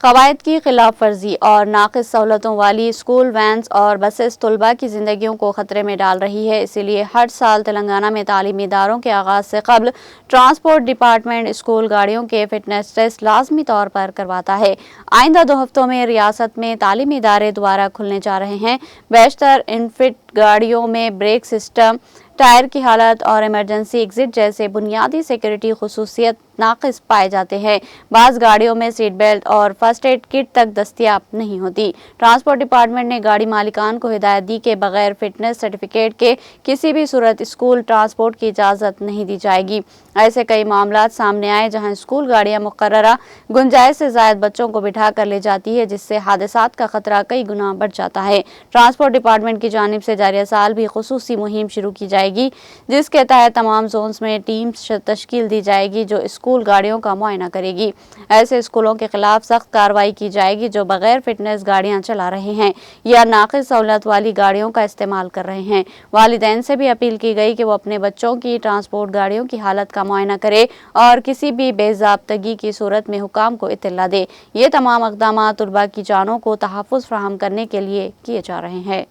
قواعد کی خلاف ورزی اور ناقص سہولتوں والی اسکول وینز اور بسیں طلباء کی زندگیوں کو خطرے میں ڈال رہی ہے۔ اسی لیے ہر سال تلنگانہ میں تعلیمی اداروں کے آغاز سے قبل ٹرانسپورٹ ڈپارٹمنٹ اسکول گاڑیوں کے فٹنس ٹیسٹ لازمی طور پر کرواتا ہے۔ آئندہ 2 ہفتوں میں ریاست میں تعلیمی ادارے دوبارہ کھلنے جا رہے ہیں۔ بیشتر انفٹ گاڑیوں میں بریک سسٹم، ٹائر کی حالت اور ایمرجنسی ایگزٹ جیسے بنیادی سیکورٹی خصوصیات ناقص پائے جاتے ہیں۔ بعض گاڑیوں میں سیٹ بیلٹ اور فرسٹ ایڈ کٹ تک دستیاب نہیں ہوتی۔ ٹرانسپورٹ ڈپارٹمنٹ نے گاڑی مالکان کو ہدایت دی کہ بغیر فٹنس سرٹیفکیٹ کے کسی بھی صورت اسکول ٹرانسپورٹ کی اجازت نہیں دی جائے گی۔ ایسے کئی معاملات سامنے آئے جہاں اسکول گاڑیاں مقررہ گنجائش سے زائد بچوں کو بٹھا کر لے جاتی ہے، جس سے حادثات کا خطرہ کئی گنا بڑھ جاتا ہے۔ ٹرانسپورٹ ڈپارٹمنٹ کی جانب سے جاریہ سال بھی خصوصی مہم شروع کی جائے گی، جس کے تحت تمام زونز میں ٹیم تشکیل دی جائے گی جو اسکول گاڑیوں کا معائنہ کرے گی۔ ایسے اسکولوں کے خلاف سخت کارروائی کی جائے گی جو بغیر فٹنس گاڑیاں چلا رہے ہیں یا ناقص سہولت والی گاڑیوں کا استعمال کر رہے ہیں۔ والدین سے بھی اپیل کی گئی کہ وہ اپنے بچوں کی ٹرانسپورٹ گاڑیوں کی حالت کا معائنہ کرے اور کسی بھی بے ضابطگی کی صورت میں حکام کو اطلاع دے۔ یہ تمام اقدامات طلباء کی جانوں کو تحفظ فراہم کرنے کے لیے کیے جا رہے ہیں۔